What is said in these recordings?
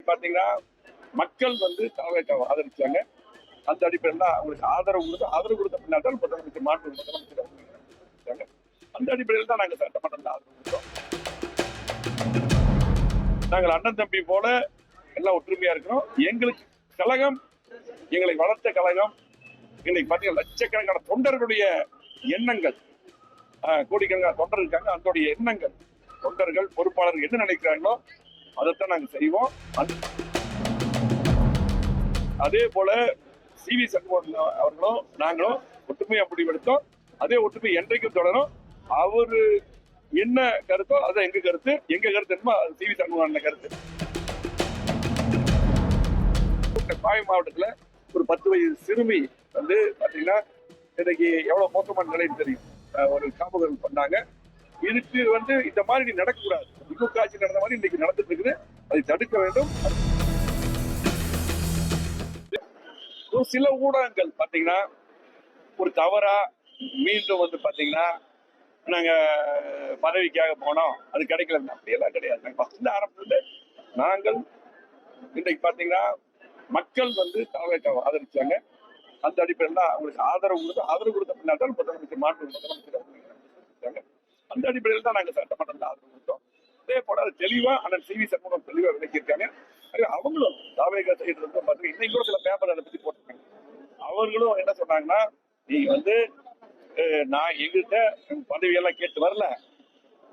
பாத்தீங்கன்னா மக்கள் வந்து தாவேக்காவை ஆதரிச்சாங்க. அந்த அடிப்படையில் தான் அவங்களுக்கு ஆதரவு கொடுத்த பின்னால்தான் முதலமைச்சர் மாண்பு முதலமைச்சர் அவங்க அந்த அடிப்படையில் தான் நாங்கள் சட்டமன்றத்தில் ஆதரவு கொடுத்தோம். நாங்கள் அண்ணன் தம்பி போல எல்லாம் ஒற்றுமையா இருக்கிறோம். எங்களுக்கு கழகம், எங்களை வளர்த்த கழகம், இன்னைக்கு பாத்தீங்கன்னா லட்சக்கணக்கான தொண்டர்களுடைய எண்ணங்கள், கோடிக்கணக்கான தொண்டர் இருக்காங்க. அதோடைய எண்ணங்கள், தொண்டர்கள் பொறுப்பாளர்கள் என்ன நினைக்கிறாங்களோ அதைத்தான் நாங்கள் செய்வோம். அதே போல CV சண்முகம் அவர்களும் நாங்களும் ஒற்றுமையா முடிவெடுத்தோம். அதே ஒற்றுமை என்றைக்கும் தொடரும். அவரு என்ன கருத்தோ அதை எங்க கருத்து என்னமோ CV சண்முகம் கருத்து. கோவை மாவட்டத்துல ஒரு 10 வயது சிறுமி வந்து பாத்தீங்கன்னா இன்னைக்கு எவ்வளவு மோசமான நிலைன்னு தெரியும். ஒரு காமுகர்கள் பண்ணாங்க. இதுக்கு வந்து இந்த மாதிரி நடக்கக்கூடாது. திமுக ஆட்சி நடந்த மாதிரி இன்னைக்கு நடந்துட்டு இருக்குது. அதை தடுக்க வேண்டும். ஒரு சில ஊடகங்கள் பாத்தீங்கன்னா ஒரு தவறா மீண்டும் வந்து பாத்தீங்கன்னா நாங்க பதவிக்காக போனோம், அது கிடைக்கல, அப்படியெல்லாம் கிடையாது. நாங்க ஃபர்ஸ்ட் ஆரம்பத்துல நாங்கள் இன்றைக்கு பாத்தீங்கன்னா மக்கள் வந்து தாவேக்காவை ஆதரிச்சாங்க. அந்த அடிப்படையில் தான் அவங்களுக்கு ஆதரவு கொடுத்த பின்னால்தான் முதலமைச்சர் மாண்பு முதலமைச்சர் அவங்க அந்த அடிப்படையில் தான் நாங்கள் சட்டமன்றத்தில் ஆதரவு கொடுத்தோம். அதே போல அது தெளிவா அண்ணன் CV சண்முகம் தெளிவா விளக்கியிருக்காங்க. அவங்களும் தாவேக்கா சைடு வந்து பாத்தீங்கன்னா இன்னைக்கு கூட சில பேப்பர் அதை பத்தி போட்டிருக்காங்க. அவர்களும் என்ன சொன்னாங்கன்னா, நீ வந்து நான் எங்கிட்ட பதவியெல்லாம் கேட்டு வரல,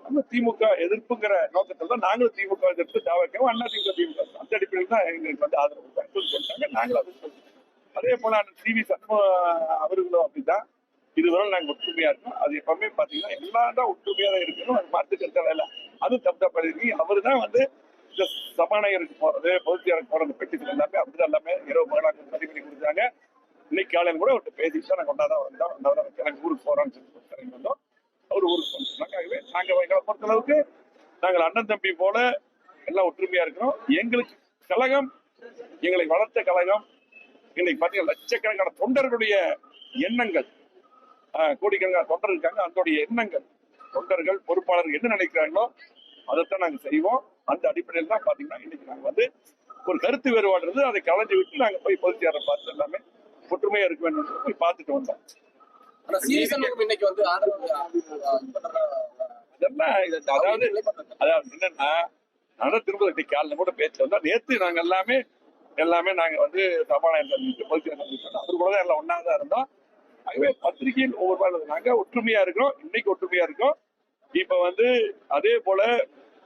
நம்ம திமுக எதிர்ப்புங்கிற நோக்கத்தில் தான் நாங்களும் திமுக எதிர்ப்பு தாவேக்காவும் அண்ணா திமுக அந்த அடிப்படையில் தான் எங்களுக்கு வந்து ஆதரவு சொல்லிட்டாங்க. நாங்களும் அது சொல்றோம். அதே போல CV சண்முகம் அவர்களும் அப்படிதான். இதுவரை நாங்கள் ஒற்றுமையா இருக்கோம். அது எப்பவுமே பாத்தீங்கன்னா எல்லாம் தான் ஒற்றுமையா தான் இருக்கணும். அது மாற்றுக்கிறது இல்லை. அது தப்பு பண்ணி அவரு தான் வந்து இந்த சபாநாயகருக்கு போறது, பொதுச்செயலருக்கு போறது, பெட்டிஷன் எல்லாமே அப்படிதான் எல்லாமே இரவு மகளாக பதிவு பண்ணி கொடுத்தாங்க. இன்னைக்கு காலையில் கூட அவர்கிட்ட பேசிட்டு தான் நாங்கள் ஒன்றாதான் வந்தோம். எனக்கு ஊருக்கு போறோம்னு சொல்லி வந்தோம். அவர் ஊருக்கு சொன்னாங்க. நாங்கள் எங்களை பொறுத்தளவுக்கு நாங்கள் அண்ணன் தம்பி போல எல்லாம் ஒற்றுமையா இருக்கிறோம். எங்களுக்கு கழகம், எங்களை வளர்த்த கழகம், இன்னைக்கு பாத்தீங்கன்னா லட்சக்கணக்கான தொண்டர்களுடைய எண்ணங்கள், கோடிக்கணக்கான தொண்டர் இருக்காங்க. அதோடைய எண்ணங்கள், தொண்டர்கள் பொறுப்பாளர்கள் என்ன நினைக்கிறாங்களோ அதைத்தான் நாங்க செய்வோம். அந்த அடிப்படையில் தான் பாத்தீங்கன்னா இன்னைக்கு நாங்க வந்து ஒரு கருத்து வேறுபாடு இருந்து அதை கலைஞ்சு விட்டு நாங்க போய் பொதுச்செயலரை பார்த்து எல்லாமே ஒற்றுமையா இருக்க வேண்டும் போய் பார்த்துட்டு வந்தோம். அதாவது என்னன்னா, நான் திரும்ப காலைல கூட பேச்சு வந்தோம். நேற்று நாங்க எல்லாமே நாங்க வந்து சபாநாயகர் பொதுச்செயலர் அவர் கூட தான் எல்லாம் ஒன்னாதான் இருந்தோம். ஆகவே பத்திரிகையில் ஒவ்வொரு நாங்க ஒற்றுமையா இருக்கிறோம். இன்னைக்கு ஒற்றுமையா இருக்கோம். இப்ப வந்து அதே போல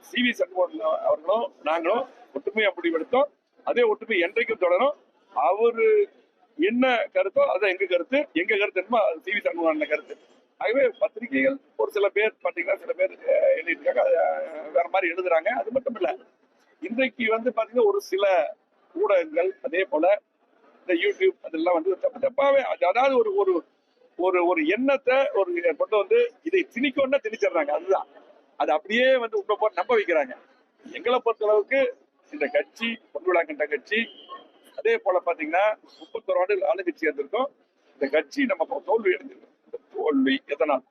CV சண்முகம் அவர்களும் நாங்களும் ஒற்றுமையா முடிவெடுத்தோம். அதே ஒற்றுமை என்றைக்கும் தொடரும். அவரு என்ன கருத்தோ அதை எங்க கருத்து என்னமோ CV சண்முகம் கருத்து. ஆகவே பத்திரிகைகள் ஒரு சில பேர் பாத்தீங்கன்னா சில பேர் எழுதிருக்காங்க, வேற மாதிரி எழுதுறாங்க. அது மட்டும் இல்ல, இன்றைக்கு வந்து பாத்தீங்கன்னா ஒரு சில ஊடகங்கள் அதே போல இந்த யூடியூப் அதெல்லாம் வந்து தப்பாவே, அதாவது ஒரு ஒரு ஒரு ஒரு எண்ணத்தை கொண்டு வந்து இதை திணிக்கணும்னா திணிச்சிடுறாங்க. அதுதான் அது அப்படியே வந்து உங்க போட்டு நம்ப வைக்கிறாங்க. எங்களை பொறுத்தளவுக்கு இந்த கட்சி பொன்விழா கண்ட கட்சி. அதே போல பாத்தீங்கன்னா 31 ஆண்டு ஆளுங்கட்சி இருந்திருக்கோம். இந்த கட்சி நம்ம தோல்வி அடைஞ்சிருக்கோம். இந்த தோல்வி எதனால்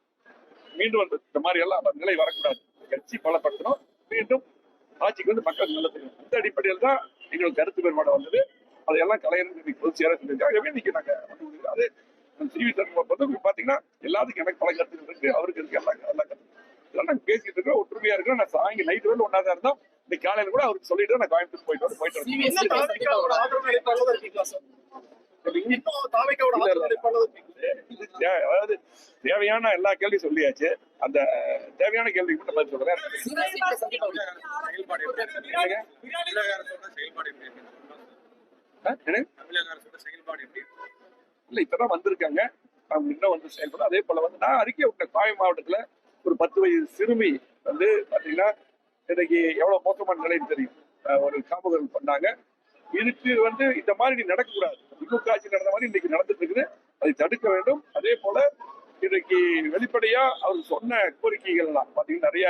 மீண்டும் வந்து இந்த மாதிரி எல்லாம் நிலை வரக்கூடாது. கட்சி பலப்படுத்தணும், மீண்டும் ஆட்சிக்கு வந்து மக்கள் நல்லது. இந்த அடிப்படையில் தான் எங்களுக்கு கருத்து வேறுபாடு வந்தது. அதையெல்லாம் கலைஞர் பொதுச்செயலர் செஞ்சாகவே இன்னைக்கு நாங்க அது CV சண்முகம் பாத்தீங்கன்னா எல்லாத்துக்கும் எனக்கு பல கருத்துக்கள் இருக்கு, அவருக்கு இருக்கு, எல்லா கருத்து இதெல்லாம் நாங்க பேசிட்டு இருக்கோம். ஒற்றுமையா இருக்கோம். நான் சாயங்காலம் நைட்டு வந்து ஒன்னாதான் இருந்தோம். இன்னைக்கு காலையில கூட அவருக்கு சொல்லிட்டு நான் கோயம்புத்தூர் போயிட்டு அதாவது தேவையான எல்லா கேள்வியும் சொல்லியாச்சு. அந்த தேவையான கேள்விக்கு மட்டும் பதில் சொல்றேன். இல்ல இப்பதான் வந்திருக்காங்க, அவங்க இன்னும் வந்து செயல்படும். அதே போல வந்து நான் அறிக்கை விட்ட கோவை மாவட்டத்துல ஒரு 10 வயது சிறுமி வந்து பாத்தீங்கன்னா இன்னைக்கு எவ்வளவு மோசமான நிலைன்னு தெரியும். ஒரு காமுகர்கள் பண்ணாங்க. இதுக்கு வந்து இந்த மாதிரி நடக்கக்கூடாது. திமுக ஆட்சி நடந்த மாதிரி இன்னைக்கு நடந்துட்டு இருக்குது. அதை தடுக்க வேண்டும். அதே போல இன்னைக்கு வெளிப்படையா அவர் சொன்ன கோரிக்கைகள் எல்லாம் பாத்தீங்கன்னா நிறைய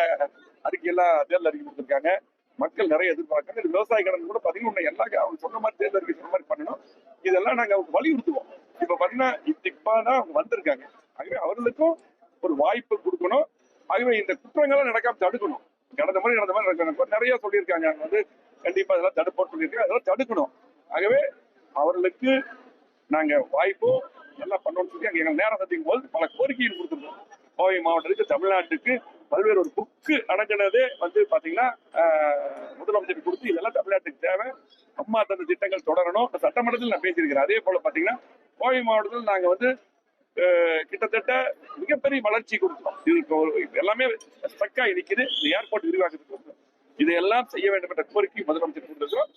அறிக்கையெல்லாம் தேர்தல் அறிக்கை கொடுத்திருக்காங்க. மக்கள் நிறைய எதிர்பார்க்காங்க. இது விவசாய கடன் கூட பாத்தீங்கன்னா எல்லா அவங்க சொன்ன மாதிரி தேர்தல் அறிக்கை சொன்ன மாதிரி பண்ணணும். இதெல்லாம் நாங்க அவங்க வலியுறுத்துவோம். இப்ப பாத்தீங்கன்னா இப்பதான் அவங்க வந்திருக்காங்க. ஆகவே அவர்களுக்கும் ஒரு வாய்ப்பு கொடுக்கணும். ஆகவே இந்த குற்றங்கள்லாம் நடக்காம தடுக்கணும். கடந்த மாதிரி நிறைய சொல்லியிருக்காங்க. வந்து கண்டிப்பா அதெல்லாம் தடுப்போம் சொல்லியிருக்கேன். அதெல்லாம் தடுக்கணும். ஆகவே அவர்களுக்கு நாங்க வாய்ப்போ நல்லா பண்ணணும்னு சொல்லி அங்க எங்க நேரம் சந்திக்கும் போது பல கோரிக்கைகள் கொடுத்துருக்கோம். கோவை மாவட்டத்துக்கு, தமிழ்நாட்டுக்கு பல்வேறு ஒரு புக்கு அடங்கினதே வந்து பாத்தீங்கன்னா முதலமைச்சர் கொடுத்து இதெல்லாம் தமிழ்நாட்டுக்கு தேவை, அம்மா தந்த திட்டங்கள் தொடரணும். சட்டமன்றத்தில் நான் பேசியிருக்கிறேன். அதே போல பாத்தீங்கன்னா கோவை மாவட்டத்தில் நாங்க வந்து கிட்டத்தட்ட மிகப்பெரிய வளர்ச்சி கொடுத்தோம். இது இப்போ எல்லாமே ஸ்ட்ரக்கா நிக்குது. இந்த ஏர்போர்ட் விரிவாக்கத்துக்கு இதெல்லாம் செய்ய வேண்டும் என்ற கோரிக்கை முதலமைச்சர் கொடுத்திருக்கிறோம்.